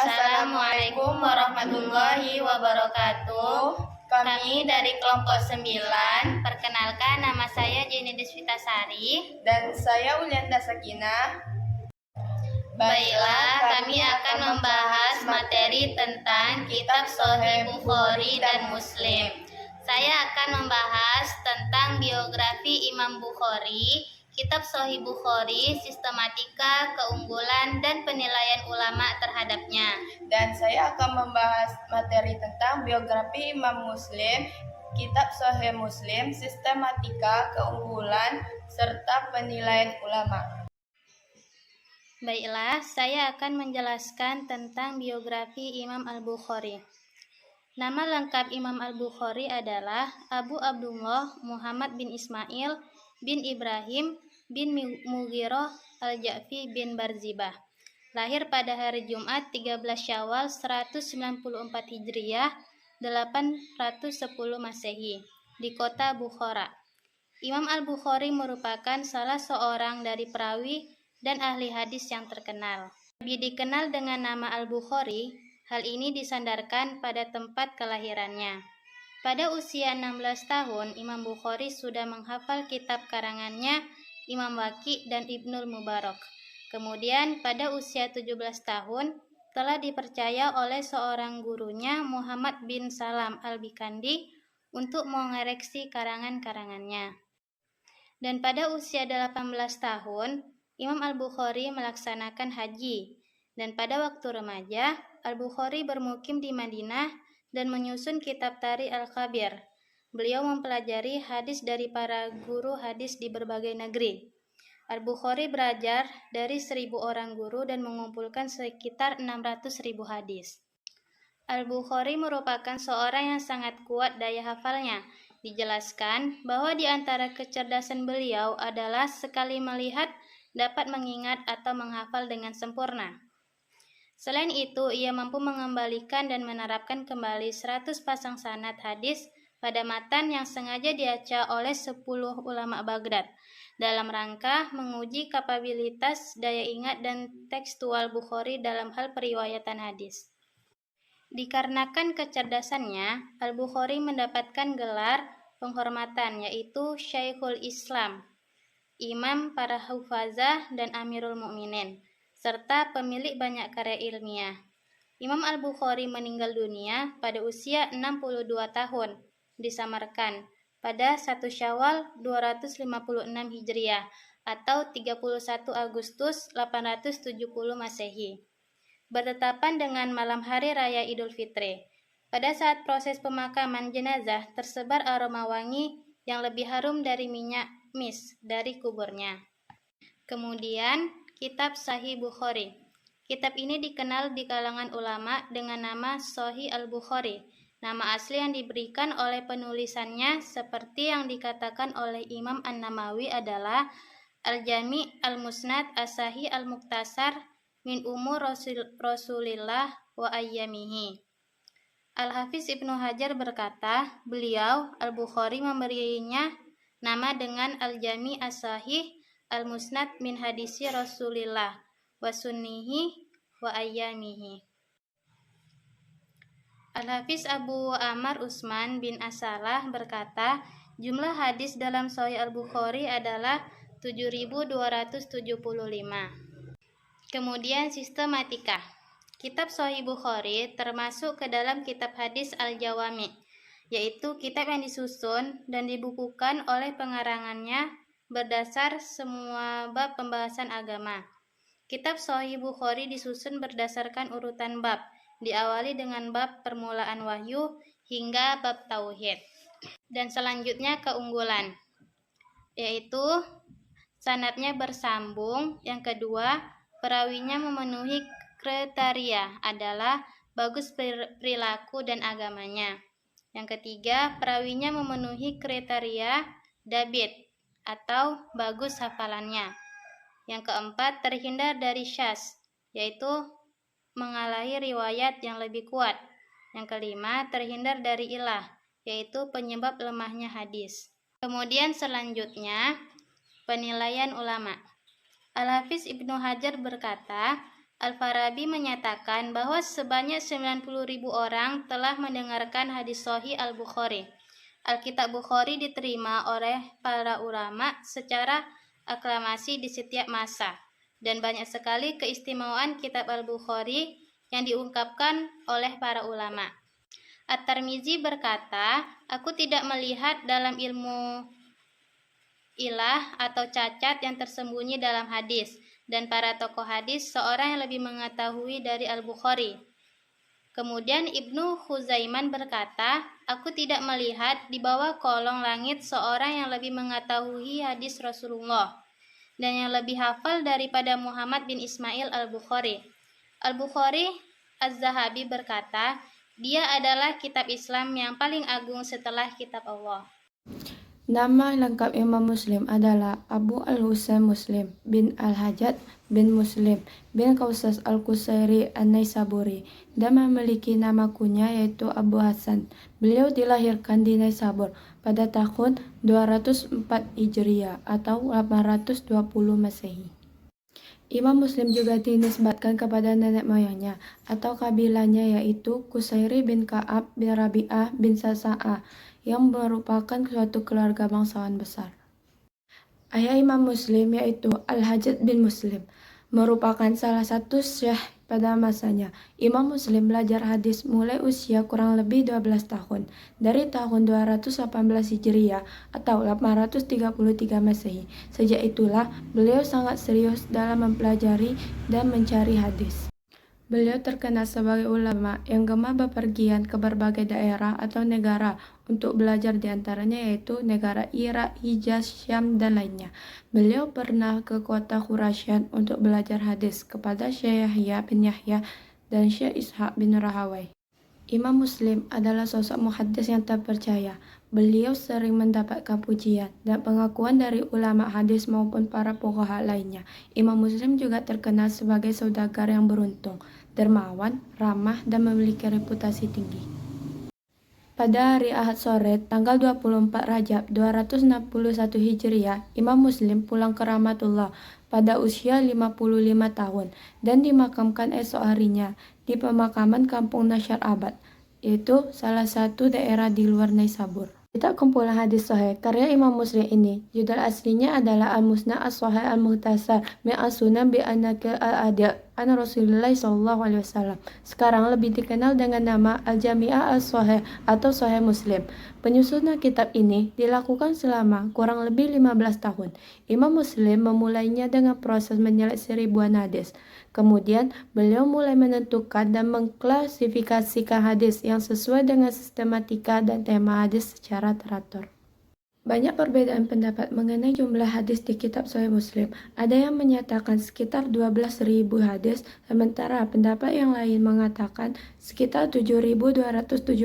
Assalamualaikum warahmatullahi wabarakatuh. Kami dari kelompok 9. Perkenalkan, nama saya Jenny Desvitasari. Dan saya Ulianda Sakinah. Baiklah, kami akan membahas materi tentang kitab Sahih Bukhari dan Muslim. Saya akan membahas tentang biografi Imam Bukhari, kitab Sahih Bukhari, sistematika, keunggulan, dan penilaian ulama terhadapnya. Dan saya akan membahas materi tentang biografi Imam Muslim, kitab Sahih Muslim, sistematika, keunggulan, serta penilaian ulama. Baiklah, saya akan menjelaskan tentang biografi Imam Al-Bukhari. Nama lengkap Imam Al-Bukhari adalah Abu Abdullah Muhammad bin Ismail bin Ibrahim bin Mughirah Al-Ja'fi bin Barzibah. Lahir pada hari Jumat 13 Syawal 194 Hijriah 810 Masehi di kota Bukhara. Imam Al-Bukhari merupakan salah seorang dari perawi dan ahli hadis yang terkenal. Lebih dikenal dengan nama Al-Bukhari, hal ini disandarkan pada tempat kelahirannya. Pada usia 16 tahun, Imam Bukhari sudah menghafal kitab karangannya Imam Waqi dan Ibnul Mubarak. Kemudian pada usia 17 tahun, telah dipercaya oleh seorang gurunya Muhammad bin Salam Al-Bikandi untuk mengoreksi karangan-karangannya. Dan pada usia 18 tahun, Imam Al-Bukhari melaksanakan haji, dan pada waktu remaja, Al-Bukhari bermukim di Madinah dan menyusun kitab Tarikh Al-Kabir. Beliau mempelajari hadis dari para guru hadis di berbagai negeri. Al-Bukhari belajar dari 1.000 orang guru dan mengumpulkan sekitar 600.000 hadis. Al-Bukhari merupakan seorang yang sangat kuat daya hafalnya. Dijelaskan bahwa di antara kecerdasan beliau adalah sekali melihat dapat mengingat atau menghafal dengan sempurna. Selain itu, ia mampu mengembalikan dan menerapkan kembali 100 pasang sanad hadis pada matan yang sengaja dibaca oleh 10 ulama Baghdad dalam rangka menguji kapabilitas daya ingat dan tekstual Bukhari dalam hal periwayatan hadis. Dikarenakan kecerdasannya, Al-Bukhari mendapatkan gelar penghormatan yaitu Syekhul Islam, Imam para hufazah dan Amirul Mukminin, serta pemilik banyak karya ilmiah. Imam Al-Bukhari meninggal dunia pada usia 62 tahun di Samarkand pada 1 Syawal 256 Hijriah atau 31 Agustus 870 Masehi. Bertepatan dengan malam hari raya Idul Fitri. Pada saat proses pemakaman jenazah, tersebar aroma wangi yang lebih harum dari minyak mis dari kuburnya. Kemudian, kitab Sahih Bukhari. Kitab ini dikenal di kalangan ulama dengan nama Sahih Al-Bukhari. Nama asli yang diberikan oleh penulisannya seperti yang dikatakan oleh Imam An-Nawawi adalah Al-Jami' Al-Musnad As-Sahih Al-Muktasar min umur Rasulillah wa ayyamihi. Al-Hafiz Ibnu Hajar berkata, beliau Al-Bukhari memberinya nama dengan Al-Jami' As-Sahih Al-Musnad min hadisi Rasulillah wa sunnihi wa ayyamihi. Al-Hafiz Abu Amr Usman bin Asalah berkata, jumlah hadis dalam Sahih Al-Bukhari adalah 7.275. Kemudian sistematika. Kitab Sahih Bukhari termasuk ke dalam kitab hadis Al-Jawami, yaitu kitab yang disusun dan dibukukan oleh pengarangannya berdasar semua bab pembahasan agama. Kitab Sahih Bukhari disusun berdasarkan urutan bab, diawali dengan bab permulaan wahyu hingga bab tauhid. Dan selanjutnya keunggulan, yaitu sanadnya bersambung. Yang kedua, perawinya memenuhi kriteria adalah bagus perilaku dan agamanya. Yang ketiga, perawinya memenuhi kriteria dabit atau bagus hafalannya. Yang keempat, terhindar dari syaz, yaitu mengalahi riwayat yang lebih kuat. Yang kelima, terhindar dari ilah, yaitu penyebab lemahnya hadis. Kemudian selanjutnya, penilaian ulama. Al-Hafiz Ibnu Hajar berkata, Al-Farabi menyatakan bahwa sebanyak 90.000 orang telah mendengarkan hadis Sahih Al-Bukhari. Alkitab Bukhari diterima oleh para ulama secara aklamasi di setiap masa, dan banyak sekali keistimewaan kitab Al-Bukhari yang diungkapkan oleh para ulama. At-Tirmizi berkata, "Aku tidak melihat dalam ilmu ilah atau cacat yang tersembunyi dalam hadis, dan para tokoh hadis seorang yang lebih mengetahui dari Al-Bukhari." Kemudian Ibnu Khuzaiman berkata, "Aku tidak melihat di bawah kolong langit seorang yang lebih mengetahui hadis Rasulullah dan yang lebih hafal daripada Muhammad bin Ismail Al-Bukhari." Al-Bukhari Az-Zahabi berkata, "Dia adalah kitab Islam yang paling agung setelah kitab Allah." Nama lengkap Imam Muslim adalah Abu Al-Husain Muslim bin Al-Hajjaj bin Muslim bin Qausas Al-Qusairi An-Naisaburi, dan memiliki nama kunyah yaitu Abu Hasan. Beliau dilahirkan di Naisabur pada tahun 204 Hijriah atau 820 Masehi. Imam Muslim juga dinisbatkan kepada nenek moyangnya atau kabilahnya yaitu Qusairi bin Ka'ab bin Rabi'ah bin Sasa'ah, yang merupakan suatu keluarga bangsawan besar. Ayah Imam Muslim yaitu Al-Hajjaj bin Muslim merupakan salah satu syekh pada masanya. Imam Muslim belajar hadis mulai usia kurang lebih 12 tahun, dari tahun 218 Hijriah atau 833 Masehi. Sejak itulah beliau sangat serius dalam mempelajari dan mencari hadis. Beliau terkenal sebagai ulama yang gemar bepergian ke berbagai daerah atau negara untuk belajar, diantaranya yaitu negara Irak, Hijaz, Syam, dan lainnya. Beliau pernah ke kota Khurasan untuk belajar hadis kepada Syekh Yahya bin Yahya dan Syekh Ishaq bin Rahawai. Imam Muslim adalah sosok muhaddis yang terpercaya. Beliau sering mendapatkan pujian dan pengakuan dari ulama hadis maupun para fuqaha lainnya. Imam Muslim juga terkenal sebagai saudagar yang beruntung, dermawan, ramah, dan memiliki reputasi tinggi. Pada hari Ahad sore, tanggal 24 Rajab 261 Hijriah, Imam Muslim pulang ke Rahmatullah pada usia 55 tahun dan dimakamkan esok harinya di pemakaman Kampung Nasyar Abad, yaitu salah satu daerah di luar Naisabur. Kitab kumpulan hadis sahih karya Imam Muslim ini, judul aslinya adalah Al-Musnad As-Sahih Al-Muhtasar min As-Sunan bi An-Naqil Al-Adil an Rasulullah SAW. Sekarang lebih dikenal dengan nama Al-Jami'ah As-Sahih atau Sahih Muslim. Penyusunan kitab ini dilakukan selama kurang lebih 15 tahun. Imam Muslim memulainya dengan proses menyeleksi ribuan hadis. Kemudian beliau mulai menentukan dan mengklasifikasikan hadis yang sesuai dengan sistematika dan tema hadis secara teratur. Banyak perbedaan pendapat mengenai jumlah hadis di kitab Sahih Muslim. Ada yang menyatakan sekitar 12.000 hadis, sementara pendapat yang lain mengatakan sekitar 7.275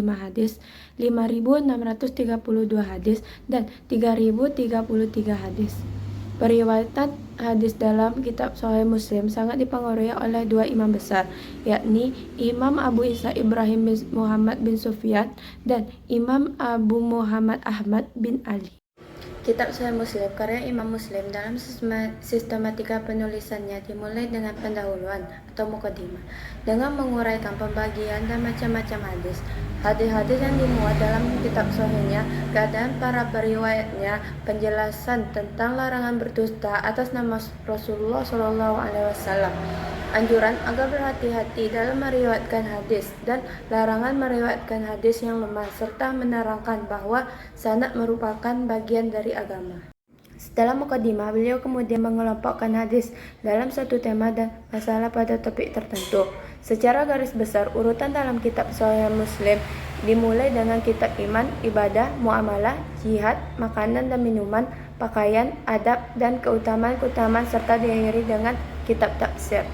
hadis, 5.632 hadis, dan 3.033 hadis. Periwayatan hadis dalam kitab Sahih Muslim sangat dipengaruhi oleh dua imam besar, yakni Imam Abu Isa Ibrahim bin Muhammad bin Sufyan dan Imam Abu Muhammad Ahmad bin Ali. Kitab Sahih Muslim karya Imam Muslim dalam sistematika penulisannya dimulai dengan pendahuluan atau muqaddimah, dengan menguraikan pembagian dan macam-macam hadis. Hadis-hadis yang dimuat dalam kitab sahihnya, keadaan para periwayatnya, penjelasan tentang larangan berdusta atas nama Rasulullah SAW, anjuran agar berhati-hati dalam meriwayatkan hadis, dan larangan meriwayatkan hadis yang lemah, serta menerangkan bahwa sanad merupakan bagian dari agama. Setelah muqaddimah, beliau kemudian mengelompokkan hadis dalam satu tema dan masalah pada topik tertentu. Secara garis besar, urutan dalam kitab Sahih Muslim dimulai dengan kitab iman, ibadah, muamalah, jihad, makanan dan minuman, pakaian, adab, dan keutamaan-keutamaan, serta diakhiri dengan kitab tafsir.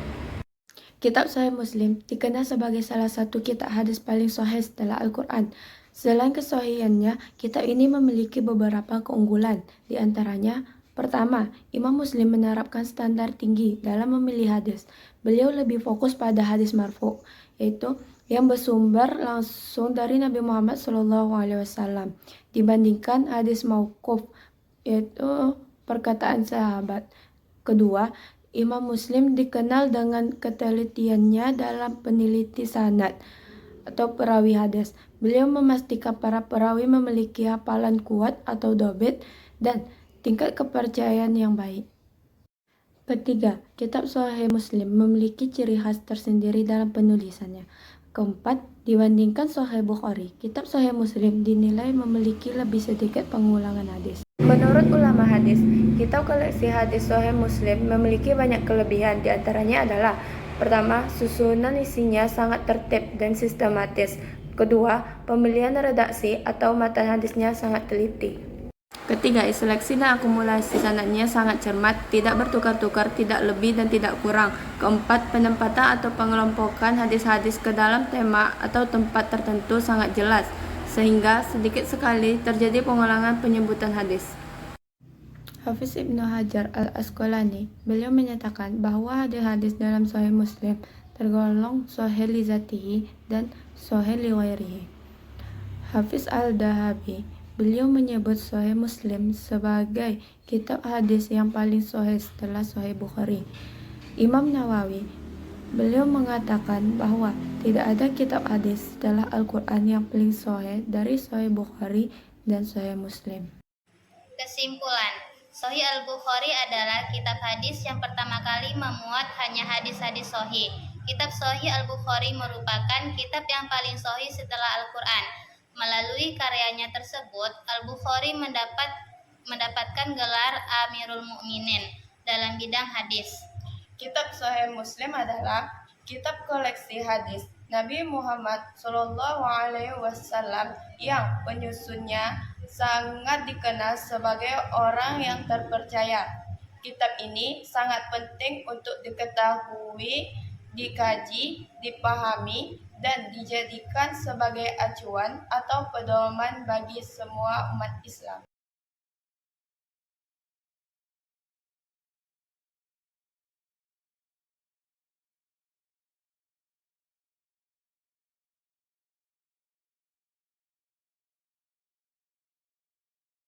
Kitab Sahih Muslim dikenal sebagai salah satu kitab hadis paling sahih setelah Al-Quran. Selain kesahihannya, kitab ini memiliki beberapa keunggulan. Di antaranya, pertama, Imam Muslim menerapkan standar tinggi dalam memilih hadis. Beliau lebih fokus pada hadis marfu, yaitu yang bersumber langsung dari Nabi Muhammad SAW, dibandingkan hadis mauquf, yaitu perkataan sahabat. Kedua, Imam Muslim dikenal dengan ketelitiannya dalam peneliti sanad atau perawi hadis. Beliau memastikan para perawi memiliki hafalan kuat atau dobit dan tingkat kepercayaan yang baik. Ketiga, kitab Sahih Muslim memiliki ciri khas tersendiri dalam penulisannya. Keempat, dibandingkan Sahih Bukhari, kitab Sahih Muslim dinilai memiliki lebih sedikit pengulangan hadis. Menurut ulama hadis, kitab koleksi hadis Sahih Muslim memiliki banyak kelebihan. Di antaranya adalah: pertama, susunan isinya sangat tertib dan sistematis. Kedua, pemilihan redaksi atau matan hadisnya sangat teliti. Ketiga, seleksi dan akumulasi sanadnya sangat cermat, tidak bertukar-tukar, tidak lebih dan tidak kurang. Keempat, penempatan atau pengelompokan hadis-hadis ke dalam tema atau tempat tertentu sangat jelas, sehingga sedikit sekali terjadi pengulangan penyebutan hadis. Hafiz Ibnu Hajar al-Asqalani, beliau menyatakan bahwa hadis-hadis dalam Sahih Muslim tergolong sahih li zatihi dan sahih li ghairihi. Hafiz al-Dhahabi, beliau menyebut Sahih Muslim sebagai kitab hadis yang paling sahih setelah Sahih Bukhari. Imam Nawawi, beliau mengatakan bahwa tidak ada kitab hadis setelah Al-Quran yang paling sahih dari Sahih Bukhari dan Sahih Muslim. Kesimpulan, Sahih Al-Bukhari adalah kitab hadis yang pertama kali memuat hanya hadis-hadis sahih. Kitab Sahih Al-Bukhari merupakan kitab yang paling sahih setelah Al-Quran. Melalui karyanya tersebut, Al-Bukhari mendapatkan gelar Amirul Mukminin dalam bidang hadis. Kitab Sahih Muslim adalah kitab koleksi hadis Nabi Muhammad SAW yang penyusunnya sangat dikenal sebagai orang yang terpercaya. Kitab ini sangat penting untuk diketahui, dikaji, dipahami, dan dijadikan sebagai acuan atau pedoman bagi semua umat Islam.